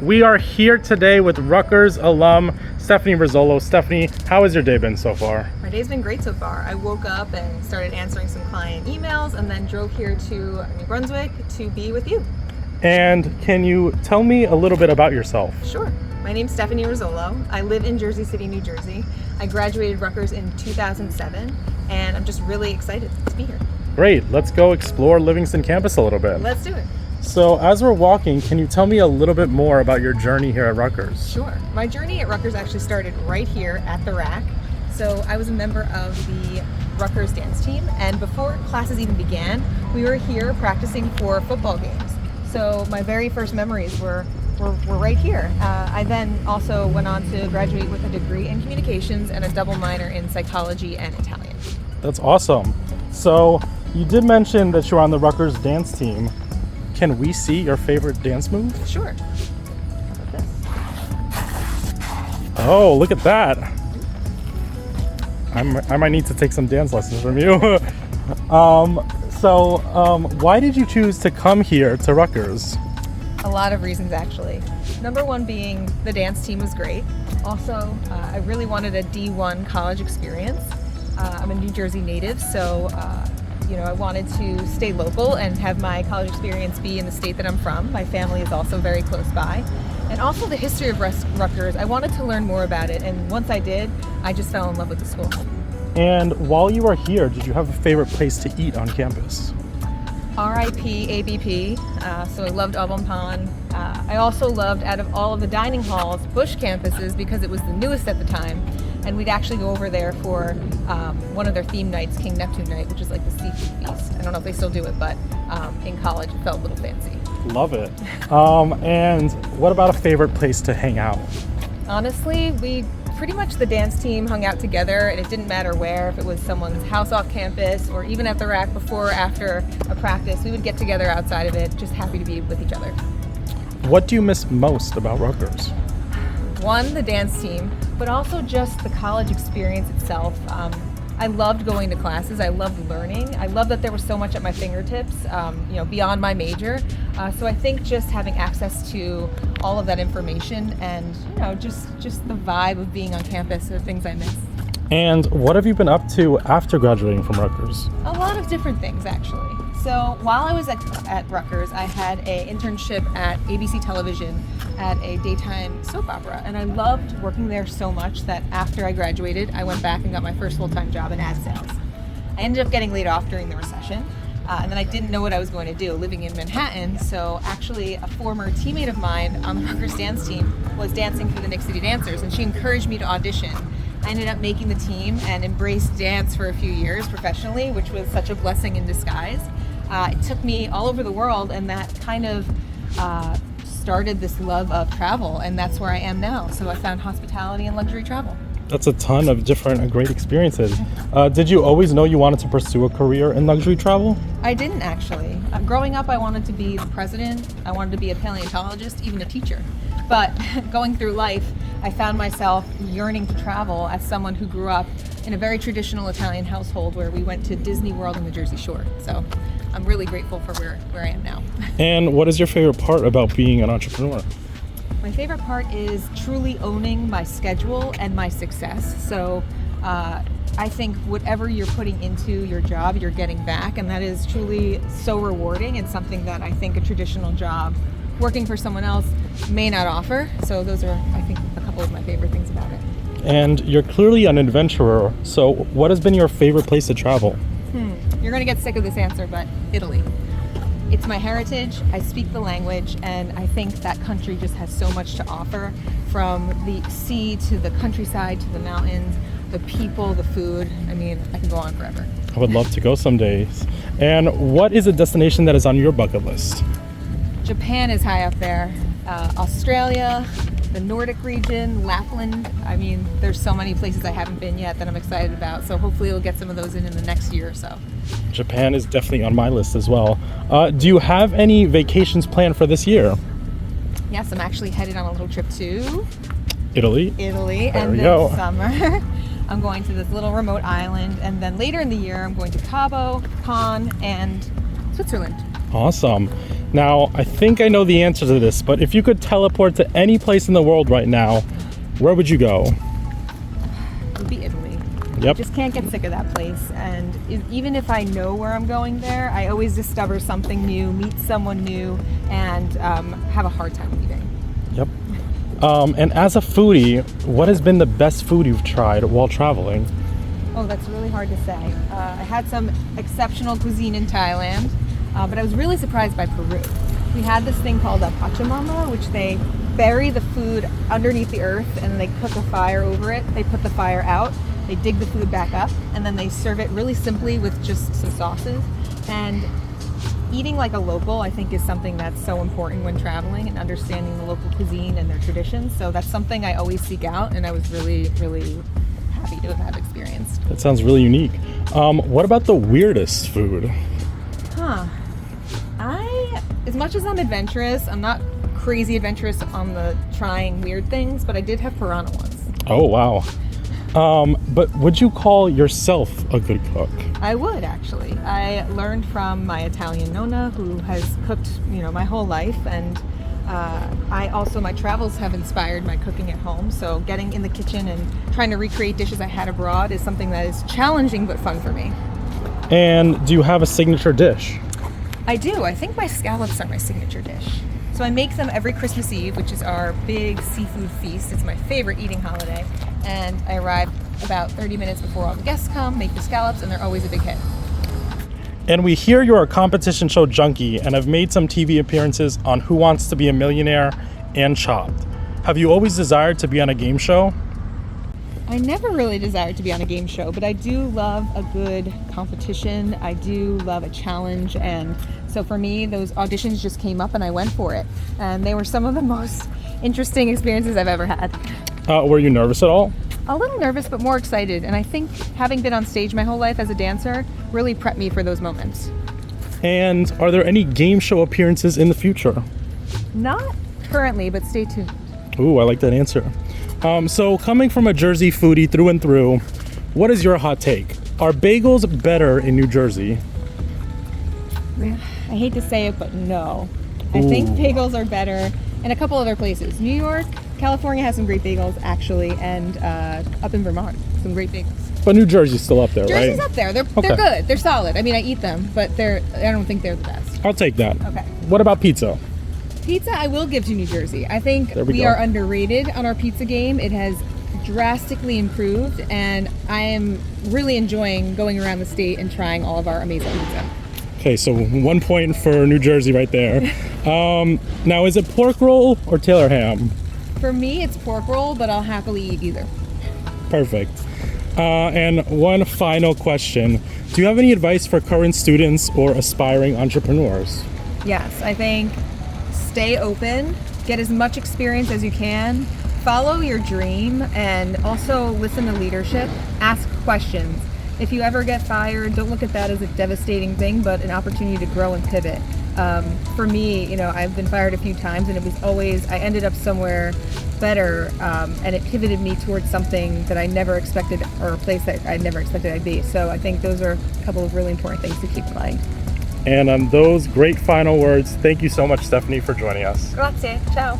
We are here today with Rutgers alum Stephanie Rizzolo. Stephanie, how has your day been so far? My day's been great so far. I woke up and started answering some client emails and then drove here to New Brunswick to be with you. And can you tell me a little bit about yourself? Sure. My name's Stephanie Rizzolo. I live in Jersey City, New Jersey. I graduated Rutgers in 2007, and I'm just really excited to be here. Great. Let's go explore Livingston campus a little bit. Let's do it. So as we're walking, can you tell me a little bit more about your journey here at Rutgers? Sure. My journey at Rutgers actually started right here at the rack. So I was a member of the Rutgers dance team, and before classes even began, we were here practicing for football games. So my very first memories were right here. I then also went on to graduate with a degree in communications and a double minor in psychology and Italian. That's awesome. So you did mention that you're on the Rutgers dance team. Can we see your favorite dance move? Sure. How about this? Oh, look at that. I might need to take some dance lessons from you. Why did you choose to come here to Rutgers? A lot of reasons, actually. Number one being the dance team was great. Also, I really wanted a D1 college experience. I'm a New Jersey native, so I wanted to stay local and have my college experience be in the state that I'm from. My family is also very close by. And also the history of Rutgers, I wanted to learn more about it, and once I did, I just fell in love with the school. And while you were here, did you have a favorite place to eat on campus? RIP ABP, so I loved Au Bon Pain. I also loved, out of all of the dining halls, Bush campuses, because it was the newest at the time, and we'd actually go over there for one of their theme nights, King Neptune night, which is like the seafood feast. I don't know if they still do it, but in college it felt a little fancy. Love it. And what about a favorite place to hang out? Honestly, we pretty much the dance team hung out together, and it didn't matter where, if it was someone's house off campus or even at the rack before or after a practice, we would get together outside of it, just happy to be with each other. What do you miss most about Rutgers? One, the dance team, but also just the college experience itself. I loved going to classes. I loved learning. I loved that there was so much at my fingertips, beyond my major. So I think just having access to all of that information and, just the vibe of being on campus are things I miss. And what have you been up to after graduating from Rutgers? A lot of different things, actually. So while I was at Rutgers, I had an internship at ABC Television at a daytime soap opera, and I loved working there so much that after I graduated, I went back and got my first full-time job in ad sales. I ended up getting laid off during the recession, and then I didn't know what I was going to do living in Manhattan, so actually a former teammate of mine on the Rutgers dance team was dancing for the Knicks City Dancers, and she encouraged me to audition. I ended up making the team and embraced dance for a few years professionally, which was such a blessing in disguise. It took me all over the world, and that kind of started this love of travel, and that's where I am now. So I found hospitality and luxury travel. That's a ton of different great experiences. Did you always know you wanted to pursue a career in luxury travel? I didn't, actually. Growing up, I wanted to be the president. I wanted to be a paleontologist, even a teacher. But going through life, I found myself yearning to travel as someone who grew up in a very traditional Italian household where we went to Disney World and the Jersey Shore. So I'm really grateful for where I am now. And what is your favorite part about being an entrepreneur? My favorite part is truly owning my schedule and my success. So I think whatever you're putting into your job, you're getting back, and that is truly so rewarding and something that I think a traditional job working for someone else may not offer. So those are, I think, a couple of my favorite things about it. And you're clearly an adventurer. So what has been your favorite place to travel? You're going to get sick of this answer, but Italy. It's my heritage, I speak the language, and I think that country just has so much to offer, from the sea to the countryside to the mountains, the people, the food. I mean, I can go on forever. I would love to go some days. And what is a destination that is on your bucket list? Japan is high up there. Australia, the Nordic region, Lapland. I mean, there's so many places I haven't been yet that I'm excited about. So hopefully we'll get some of those in the next year or so. Japan is definitely on my list as well. Do you have any vacations planned for this year? Yes, I'm actually headed on a little trip to Italy. There and this summer I'm going to this little remote island, and then later in the year I'm going to Cabo, Cannes, and Switzerland. Awesome. Now, I think I know the answer to this, but if you could teleport to any place in the world right now, where would you go? It would be Italy. Yep. Just can't get sick of that place. And even if I know where I'm going there, I always discover something new, meet someone new, and have a hard time leaving. Yep. And as a foodie, what has been the best food you've tried while traveling? Oh, that's really hard to say. I had some exceptional cuisine in Thailand, but I was really surprised by Peru. We had this thing called a pachamama, which they bury the food underneath the earth and they cook a fire over it. They put the fire out, they dig the food back up, and then they serve it really simply with just some sauces. And eating like a local, I think, is something that's so important when traveling and understanding the local cuisine and their traditions. So that's something I always seek out, and I was really, really happy to have experienced. That sounds really unique. What about the weirdest food? As much as I'm adventurous, I'm not crazy adventurous on the trying weird things, but I did have piranha once. Oh, wow. But would you call yourself a good cook? I would, actually. I learned from my Italian nonna, who has cooked, my whole life, and my travels have inspired my cooking at home. So getting in the kitchen and trying to recreate dishes I had abroad is something that is challenging but fun for me. And do you have a signature dish? I do. I think my scallops are my signature dish. So I make them every Christmas Eve, which is our big seafood feast. It's my favorite eating holiday. And I arrive about 30 minutes before all the guests come, make the scallops, and they're always a big hit. And we hear you're a competition show junkie and have made some TV appearances on Who Wants to Be a Millionaire and Chopped. Have you always desired to be on a game show? I never really desired to be on a game show, but I do love a good competition. I do love a challenge, and so for me, those auditions just came up and I went for it. And they were some of the most interesting experiences I've ever had. Were you nervous at all? A little nervous, but more excited. And I think having been on stage my whole life as a dancer really prepped me for those moments. And are there any game show appearances in the future? Not currently, but stay tuned. Ooh, I like that answer. So coming from a Jersey foodie through and through, what is your hot take? Are bagels better in New Jersey? I hate to say it, but no. I think bagels are better in a couple other places. New York, California has some great bagels, actually, and up in Vermont, some great bagels. But New Jersey's still up there, right? Jersey's up there. They're good. They're solid. I mean, I eat them, but I don't think they're the best. I'll take that. Okay. What about pizza? Pizza, I will give to New Jersey. I think we are underrated on our pizza game. It has drastically improved, and I am really enjoying going around the state and trying all of our amazing pizza. Okay, so 1 point for New Jersey right there. Now, is it pork roll or Taylor ham? For me, it's pork roll, but I'll happily eat either. Perfect. And one final question. Do you have any advice for current students or aspiring entrepreneurs? Yes, I think stay open, get as much experience as you can, follow your dream, and also listen to leadership, ask questions. If you ever get fired, don't look at that as a devastating thing, but an opportunity to grow and pivot. For me, I've been fired a few times, and it was always, I ended up somewhere better, and it pivoted me towards something that I never expected, or a place that I never expected I'd be. So I think those are a couple of really important things to keep in mind. And on those great final words, thank you so much, Stephanie, for joining us. Grazie. Ciao.